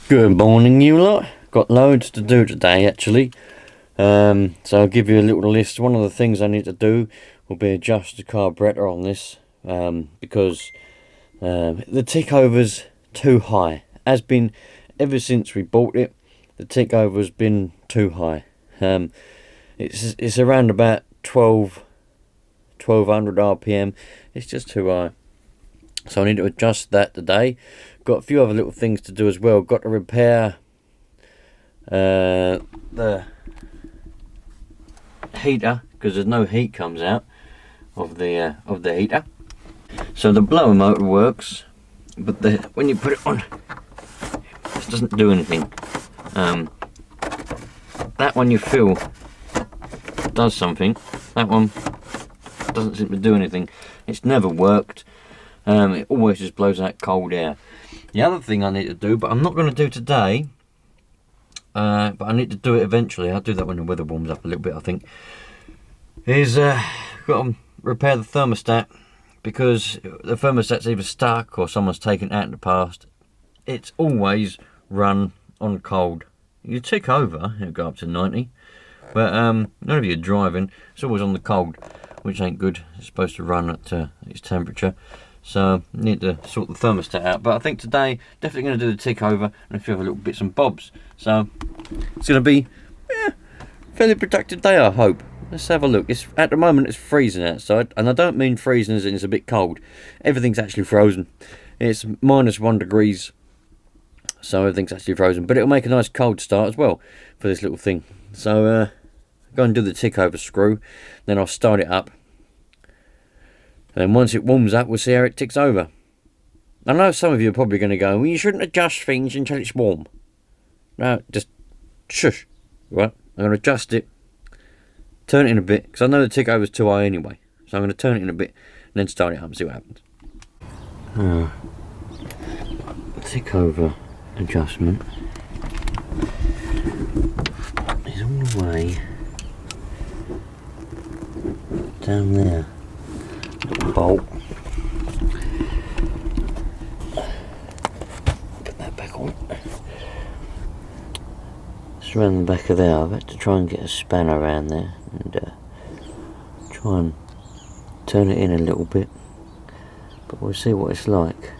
Good morning, you lot. Got loads to do today, actually. So I'll give you a little list. One of the things I need to do will be adjust the carburetor on this, because the tick over's too high. Has been ever since we bought it. The tick over's been too high. It's around about 1200 RPM. It's just too high. So I need to adjust that today. Got a few other little things to do as well. Got to repair the heater, because there's no heat comes out of the heater. So the blower motor works, but when you put it on, it doesn't do anything. That one you feel does something. That one doesn't seem to do anything. It's never worked. It always just blows out cold air. The other thing I need to do, but I'm not going to do today, but I need to do it eventually. I'll do that when the weather warms up a little bit, I think, is got to repair the thermostat, because the thermostat's either stuck or someone's taken it out in the past. It's always run on cold. You tick over, it'll go up to 90, but whenever you're driving, it's always on the cold, which ain't good. It's supposed to run at its temperature. So I need to sort the thermostat out. But I think today, definitely going to do the tick over and a few other little bits and bobs. So it's going to be a fairly productive day, I hope. Let's have a look. At the moment it's freezing outside, and I don't mean freezing as in it's a bit cold. Everything's actually frozen. It's -1 degrees, so everything's actually frozen. But it'll make a nice cold start as well for this little thing. So go and do the tick over screw, then I'll start it up. And then once it warms up, we'll see how it ticks over. I know some of you are probably going to go, well, you shouldn't adjust things until it's warm. No, just shush. Right, I'm going to adjust it, turn it in a bit, because I know the tick over's too high anyway. So I'm going to turn it in a bit, and then start it up and see what happens. Tick over adjustment is all the way down there. Bolt. Put that back on. It's around the back of there. I've had to try and get a spanner around there and try and turn it in a little bit, but we'll see what it's like.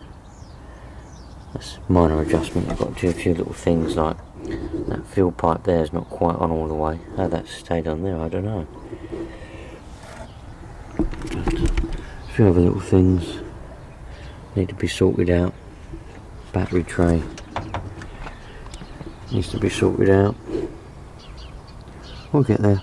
That's minor adjustment. I've got to do a few little things, like that fuel pipe there is not quite on all the way. How that stayed on there, I don't know. A few other little things need to be sorted out. Battery tray needs to be sorted out. We'll get there.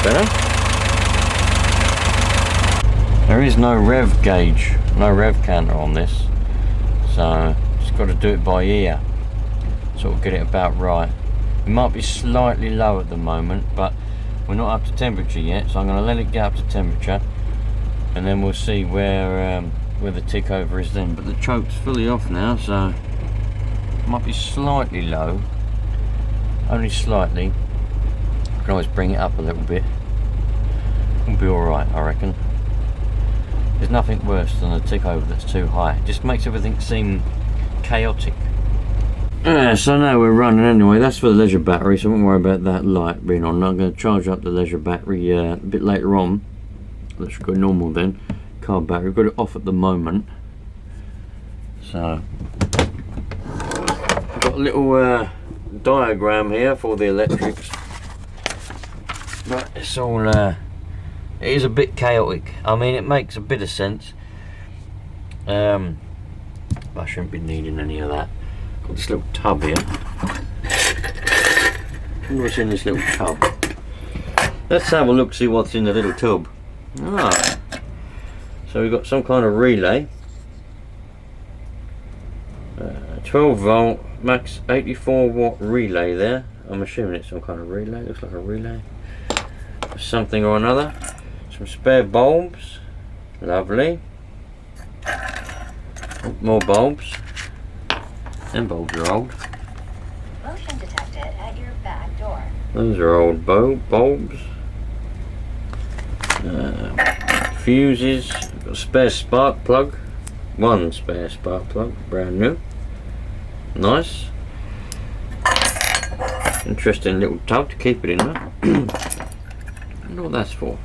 better. There is no rev gauge, no rev counter on this, so just got to do it by ear, sort of get it about right. It might be slightly low at the moment, but we're not up to temperature yet, so I'm going to let it get up to temperature, and then we'll see where the tick over is then. But the choke's fully off now, so it might be slightly low, only slightly. I can always bring it up a little bit. It'll be alright, I reckon. There's nothing worse than a tick over that's too high. It just makes everything seem chaotic. So now we're running anyway. That's for the leisure battery, so I won't worry about that light being on. I'm going to charge up the leisure battery a bit later on. Let's go normal then. Car battery, we've got it off at the moment. So I've got a little diagram here for the electrics, but it's all it is a bit chaotic. I mean, it makes a bit of sense. I shouldn't be needing any of that. Got this little tub here. I wonder what's in this little tub. Let's have a look, see what's in the little tub. Ah, so we've got some kind of relay. 12 volt, max 84 watt relay there. I'm assuming it's some kind of relay. Looks like a relay. Something or another. Some spare bulbs. Lovely. More bulbs. Them bulbs are old. Motion detected at your back door. Those are old bulbs. Fuses. Got a spare spark plug. One spare spark plug, brand new. Nice. Interesting little tub to keep it in there. I wonder what that's for.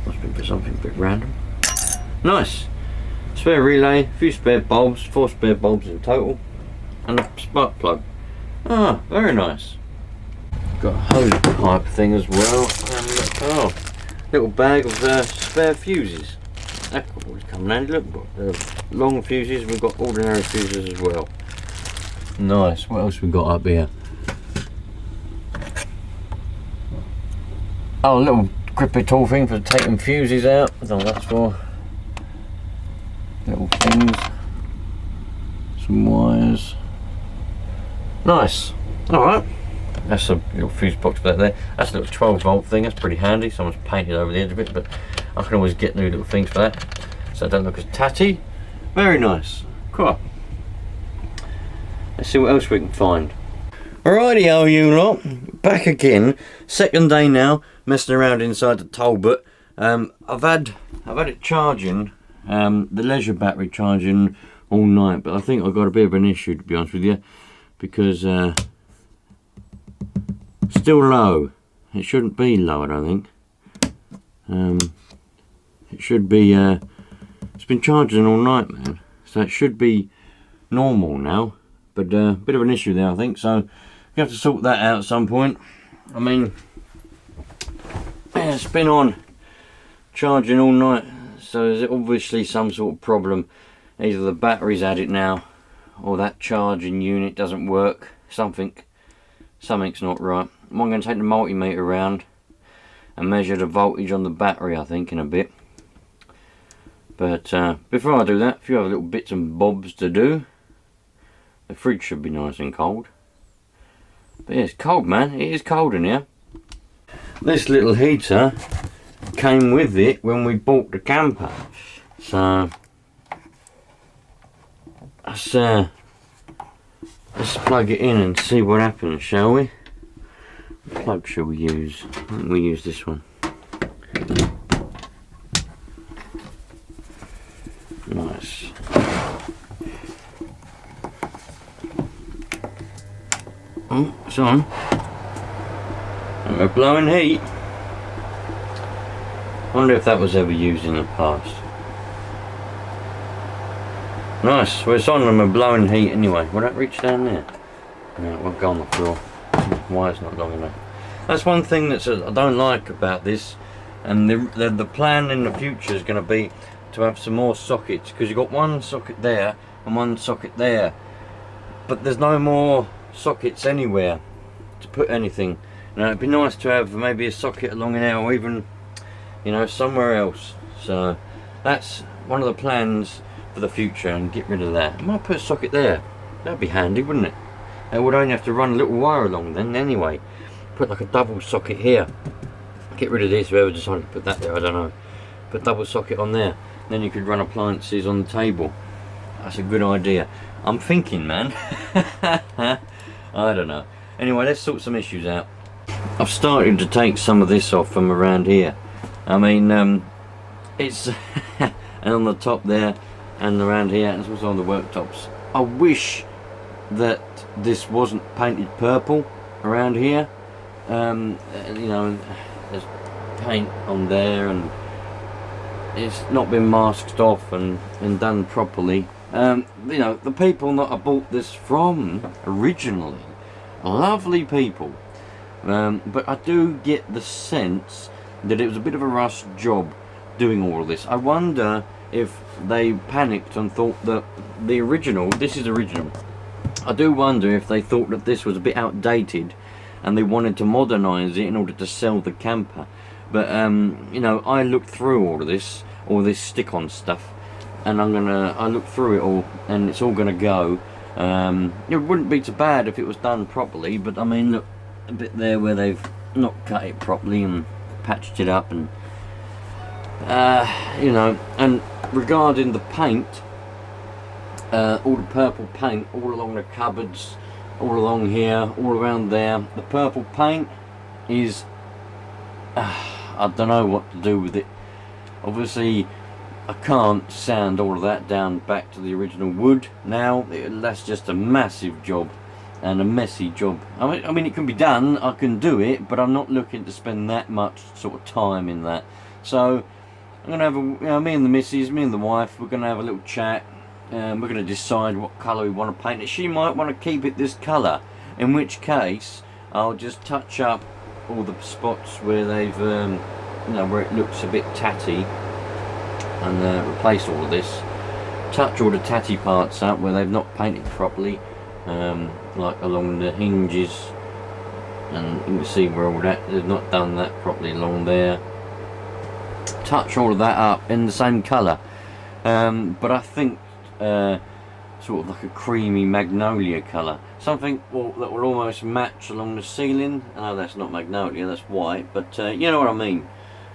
Must be for something a bit random. Nice. Spare relay, a few spare bulbs, 4 spare bulbs in total, and a spark plug. Ah, very nice. Got a hose pipe thing as well, and oh, little bag of spare fuses. That could always come in handy. Look, long fuses. We've got ordinary fuses as well. Nice. What else we got up here? Oh, a little grippy tool thing for taking fuses out. I don't know what that's for. Little things. Some wires. Nice. Alright. That's a little fuse box back there. That's a little 12 volt thing. That's pretty handy. Someone's painted over the edge of it, but I can always get new little things for that, so I don't look as tatty. Very nice. Cool. Let's see what else we can find. Alrighty, you lot. Back again. Second day now, messing around inside the Talbot. I've had it charging, the leisure battery charging all night, but I think I've got a bit of an issue, to be honest with you, because still low. It shouldn't be low, I don't think. It should be, it's been charging all night, man, so it should be normal now, but a bit of an issue there, I think, so we have to sort that out at some point. I mean, yeah, it's been on charging all night, so there's obviously some sort of problem. Either the battery's had it now, or that charging unit doesn't work. Something's not right. I'm going to take the multimeter around and measure the voltage on the battery, I think, in a bit. But before I do that, a few other little bits and bobs to do. The fridge should be nice and cold. But yeah, it's cold, man. It is cold in here. This little heater came with it when we bought the camper. So let's plug it in and see what happens, shall we? What plug shall we use? I think we use this one. Nice. Oh, it's on. And we're blowing heat. Wonder if that was ever used in the past. Nice, well, it's on and we're blowing heat anyway. Will that reach down there? No, it won't go on the floor. The wire's not long enough. That's one thing that I don't like about this, and the plan in the future is going to be to have some more sockets, because you've got one socket there and one socket there, but there's no more sockets anywhere to put anything. it'd be nice to have maybe a socket along in there, or even, you know, somewhere else. So that's one of the plans for the future, and get rid of that. I might put a socket there. That'd be handy, wouldn't it? It would only have to run a little wire along then anyway. Put like a double socket here. Get rid of this, whoever decided to put that there, I don't know. Put double socket on there. Then you could run appliances on the table. That's a good idea. I'm thinking, man. I don't know. Anyway, let's sort some issues out. I've started to take some of this off from around here. I mean, it's and on the top there, and around here, and it's also on the worktops. I wish that this wasn't painted purple around here. You know, there's paint on there, and it's not been masked off and done properly. You know, the people that I bought this from originally, lovely people, but I do get the sense that it was a bit of a rush job doing all of this. I wonder if they panicked and thought that the original, this is original, I do wonder if they thought that this was a bit outdated and they wanted to modernise it in order to sell the camper. But you know, I looked through all this stick-on stuff, and I looked through it all, and it's all gonna go. It wouldn't be too bad if it was done properly, but I mean, look, a bit there where they've not cut it properly and patched it up, and you know. And regarding the paint, all the purple paint all along the cupboards, all along here, all around there, the purple paint is I don't know what to do with it. Obviously I can't sand all of that down back to the original wood now. That's just a massive job and a messy job. I mean it can be done, I can do it, but I'm not looking to spend that much sort of time in that. So I'm gonna have a, you know, me and the missus, me and the wife, we're gonna have a little chat, and we're gonna decide what colour we want to paint it. She might want to keep it this colour, in which case I'll just touch up all the spots where they've you know, where it looks a bit tatty, and replace all of this, touch all the tatty parts up where they've not painted properly, like along the hinges, and you can see where all that, they've not done that properly along there. Touch all of that up in the same colour, but I think sort of like a creamy magnolia colour, something that will almost match along the ceiling. I know that's not magnolia, that's white, but you know what I mean.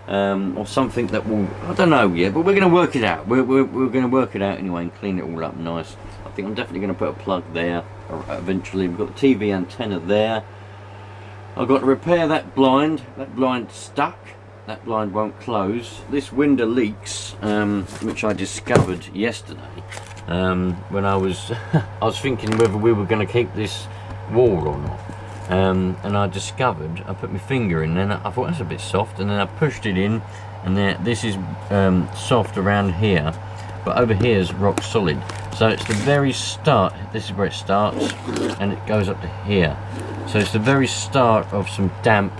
Or something that will, I don't know yet, but we're going to work it out. We're going to work it out anyway and clean it all up nice. I think I'm definitely going to put a plug there eventually. We've got the TV antenna there. I've got to repair that blind. That blind stuck. That blind won't close. This window leaks, which I discovered yesterday when I was I was thinking whether we were going to keep this wall or not. And I discovered, I put my finger in, and I thought that's a bit soft, and then I pushed it in, and this is soft around here, but over here is rock solid. So it's the very start, this is where it starts, and it goes up to here. So it's the very start of some damp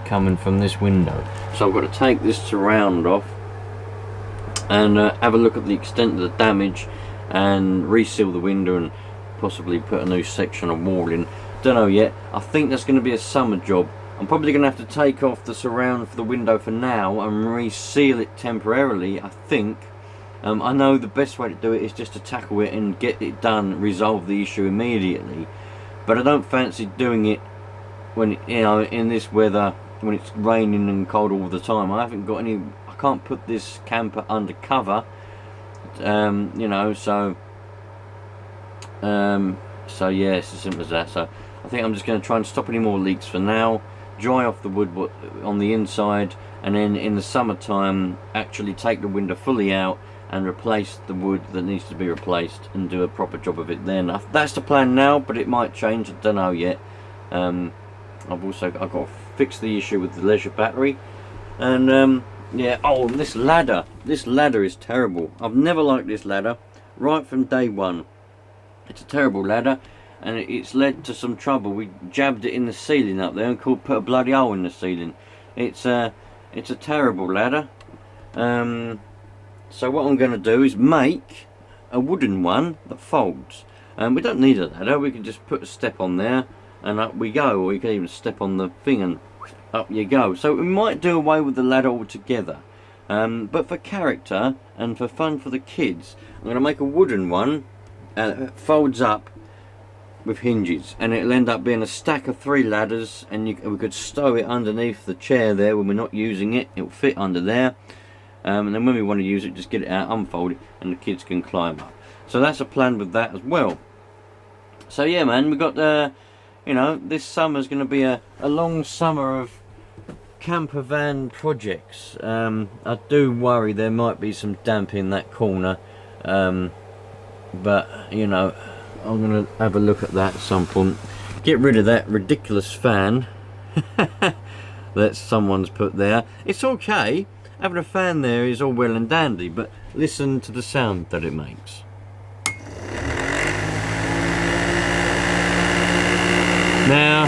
coming from this window. So I've got to take this surround off and have a look at the extent of the damage, and reseal the window, and possibly put a new section of wall in. Don't know yet. I think that's going to be a summer job. I'm probably going to have to take off the surround for the window for now and reseal it temporarily, I think. I know the best way to do it is just to tackle it and get it done, resolve the issue immediately, but I don't fancy doing it when, you know, in this weather, when it's raining and cold all the time. I haven't got any, I can't put this camper under cover, you know, so yeah, it's as simple as that. So I think I'm just going to try and stop any more leaks for now, dry off the wood on the inside, and then in the summertime actually take the window fully out and replace the wood that needs to be replaced, and do a proper job of it then. That's the plan now, but it might change, I don't know yet. I've got to fix the issue with the leisure battery, and yeah. Oh, this ladder is terrible. I've never liked this ladder right from day one. It's a terrible ladder, and it's led to some trouble. We jabbed it in the ceiling up there and put a bloody hole in the ceiling. It's a terrible ladder. So what I'm going to do is make a wooden one that folds. We don't need a ladder, we can just put a step on there and up we go, or you can even step on the thing and up you go. So we might do away with the ladder altogether, but for character and for fun for the kids, I'm going to make a wooden one that folds up with hinges, and it'll end up being a stack of 3 ladders, and we could stow it underneath the chair there when we're not using it. It'll fit under there, and then when we want to use it, just get it out, unfold it, and the kids can climb up. So that's a plan with that as well. So yeah, man, we got you know, this summer's going to be a long summer of camper van projects. I do worry there might be some damp in that corner, but you know, I'm going to have a look at that at some point. Get rid of that ridiculous fan that someone's put there. It's okay, having a fan there is all well and dandy, but listen to the sound that it makes. Now,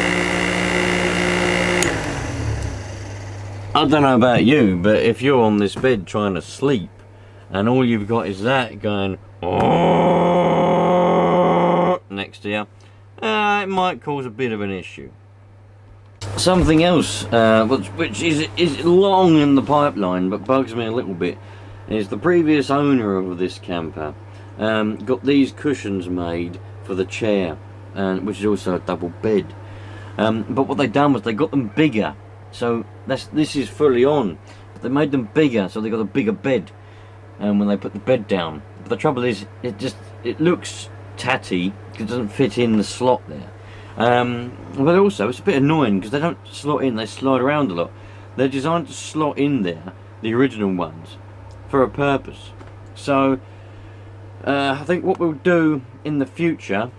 I don't know about you, but if you're on this bed trying to sleep and all you've got is that going next to you, it might cause a bit of an issue. Something else which is long in the pipeline but bugs me a little bit is the previous owner of this camper got these cushions made for the chair, which is also a double bed, but what they done was they got them bigger, so this is fully on, but they made them bigger so they got a bigger bed when they put the bed down. But the trouble is it looks tatty because it doesn't fit in the slot there, but also it's a bit annoying because they don't slot in, they slide around a lot. They're designed to slot in there, the original ones, for a purpose. So I think what we'll do in the future,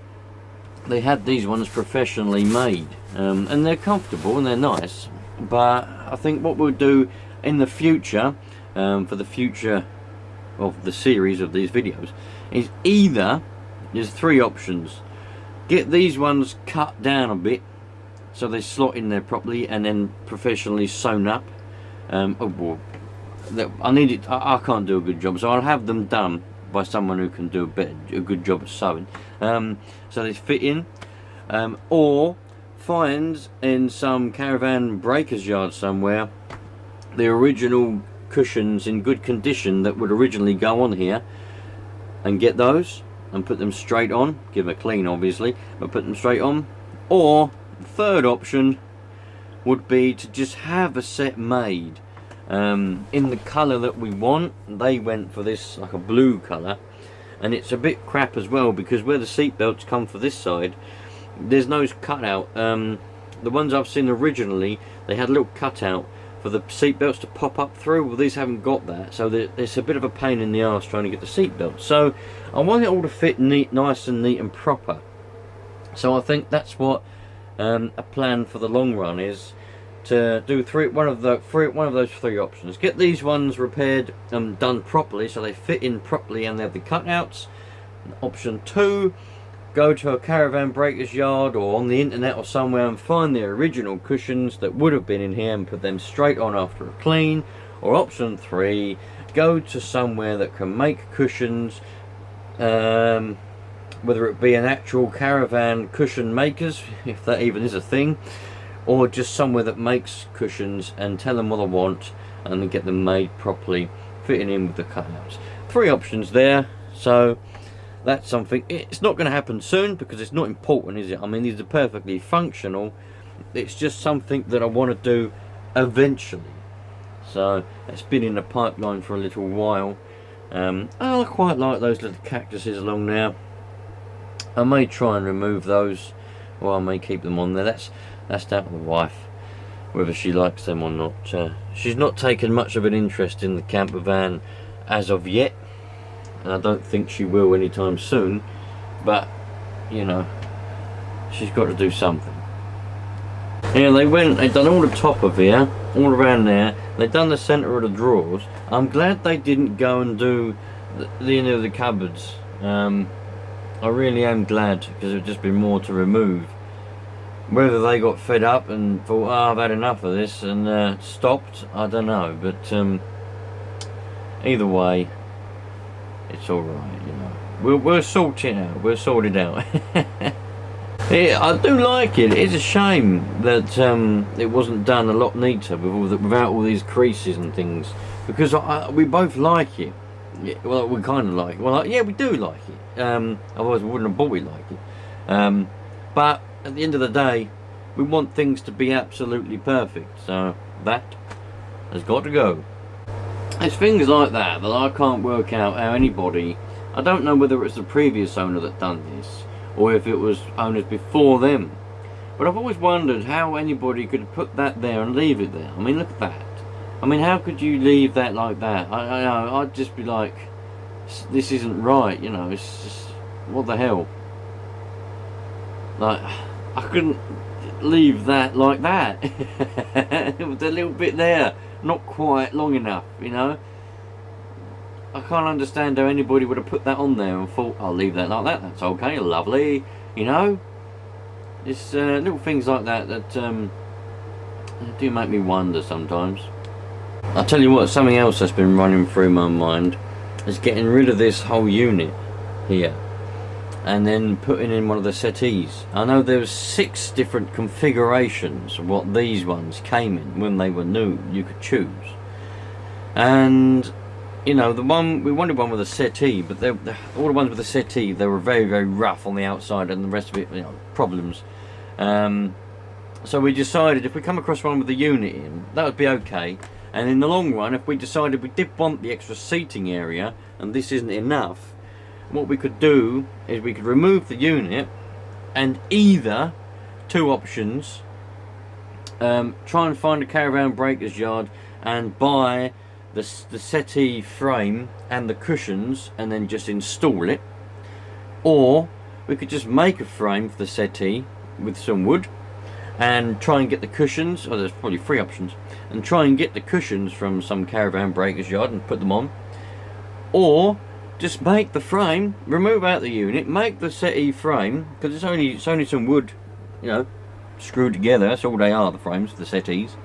they had these ones professionally made, and they're comfortable and they're nice, but I think what we'll do in the future, for the future of the series of these videos, is either, there's 3 options: get these ones cut down a bit so they slot in there properly and then professionally sewn up. I need it, I can't do a good job, so I'll have them done by someone who can do a good job at sewing, so they fit in, or find in some caravan breakers yard somewhere the original cushions in good condition that would originally go on here, and get those and put them straight on, give them a clean obviously, but put them straight on. Or the third option would be to just have a set made in the colour that we want. They went for this like a blue colour, and it's a bit crap as well because where the seat belts come for this side, there's no cutout. The ones I've seen originally, they had a little cutout for the seat belts to pop up through. Well, these haven't got that, so it's a bit of a pain in the arse trying to get the seat belts. So I want it all to fit nice and neat and proper. So I think that's what a plan for the long run is, to do one of those 3 options. Get these ones repaired and done properly so they fit in properly and they have the cutouts. Option 2, go to a caravan breakers yard or on the internet or somewhere and find the original cushions that would have been in here and put them straight on after a clean. Or option 3, go to somewhere that can make cushions, whether it be an actual caravan cushion makers, if that even is a thing, or just somewhere that makes cushions, and tell them what I want and then get them made properly, fitting in with the cutouts. 3 options there, so that's something. It's not going to happen soon because it's not important, is it? I mean, these are perfectly functional. It's just something that I want to do eventually. So it's been in the pipeline for a little while. I quite like those little cactuses along there. I may try and remove those, or I may keep them on there. That's down to the wife, whether she likes them or not. She's not taken much of an interest in the camper van as of yet, and I don't think she will anytime soon, but you know, she's got to do something. Yeah, they've done all the top of here, all around there. They've done the centre of the drawers. I'm glad they didn't go and do the end of the cupboards. I really am glad, because it would just be more to remove. Whether they got fed up and thought, oh, I've had enough of this, and stopped, I don't know. But either way, it's all right, you know. We'll sort it out. We'll sort it out. Yeah, I do like it. It's a shame that it wasn't done a lot neater without all these creases and things, because we both like it. Yeah, well, we kind of like it. Well, yeah, we do like it. Otherwise, we wouldn't have bought it like it. But at the end of the day, we want things to be absolutely perfect. So that has got to go. It's things like that I can't work out how anybody. I don't know whether it's the previous owner that done this, or if it was owners before them. But I've always wondered how anybody could put that there and leave it there. I mean, look at that. I mean, how could you leave that like that? I'd just be like, this isn't right, you know, it's just, what the hell? Like, I couldn't leave that like that. It was a little bit there, not quite long enough, you know. I can't understand how anybody would have put that on there and thought, I'll leave that like that, that's okay, lovely, you know. It's little things like that that do make me wonder sometimes. I'll tell you what, something else that's been running through my mind is getting rid of this whole unit here and then putting in one of the settees. I know there's 6 different configurations of what these ones came in when they were new, you could choose. And you know, we wanted one with a settee, but all the ones with a settee, they were very, very rough on the outside, and the rest of it, you know, problems. So we decided if we come across one with a unit in, that would be okay. And in the long run, if we decided we did want the extra seating area, and this isn't enough, what we could do is we could remove the unit, and either 2 options, try and find a caravan breaker's yard and buy the settee frame and the cushions and then just install it, or we could just make a frame for the settee with some wood and try and get the cushions, or there's probably 3 options, and try and get the cushions from some caravan breaker's yard and put them on, or just make the frame, remove out the unit, make the settee frame, because it's only some wood, you know, screwed together. That's all they are, the frames for the settees.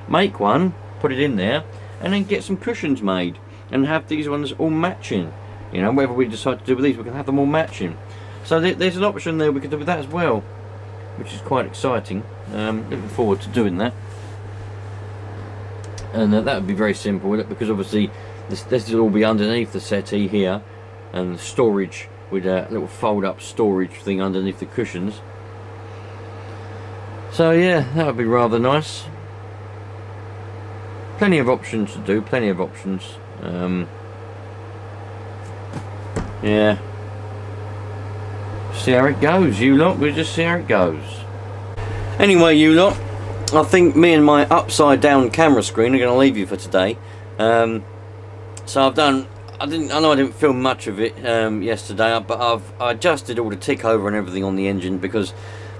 Make one, put it in there, and then get some cushions made and have these ones all matching. You know, whatever we decide to do with these, we can have them all matching. So there's an option there we could do with that as well, which is quite exciting. Looking forward to doing that. And that would be very simple, because obviously this will all be underneath the settee here, and storage with a little fold-up storage thing underneath the cushions. So yeah, that would be rather nice. Plenty of options to do, plenty of options. Yeah. See how it goes, you lot. We'll just see how it goes. Anyway, you lot, I think me and my upside down camera screen are going to leave you for today. So I know I didn't film much of it yesterday, but I've adjusted all the tick over and everything on the engine, because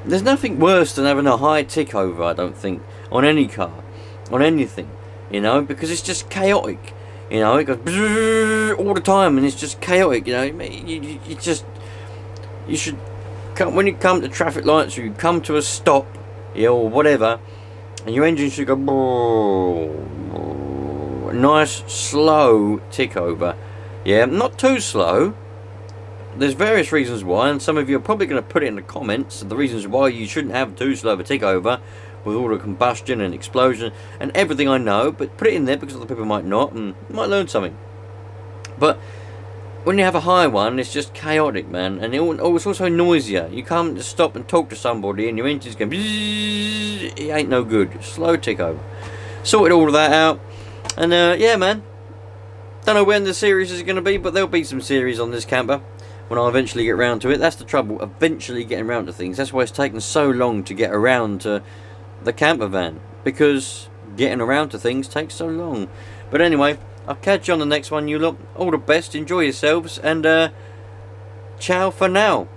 there's nothing worse than having a high tick over, I don't think, on any car, on anything. You know, because it's just chaotic. You know, it goes all the time, and it's just chaotic. You know, you should come when you come to traffic lights, or you come to a stop, yeah, or whatever, and your engine should go nice, slow tick over. Yeah, not too slow. There's various reasons why, and some of you are probably going to put it in the comments, the reasons why you shouldn't have too slow of a tick over, with all the combustion and explosion and everything I know, but put it in there because other people might not, and you might learn something. But when you have a high one, it's just chaotic, man, and it's also noisier. You come to stop and talk to somebody and your engine's going bzzz, it ain't no good. Slow tick over. Sorted all of that out, and yeah, man, don't know when the series is going to be, but there'll be some series on this camper when I eventually get around to it. That's the trouble, eventually getting around to things. That's why it's taken so long to get around to the camper van, because getting around to things takes so long. But anyway, I'll catch you on the next one, you lot. All the best, enjoy yourselves, and ciao for now.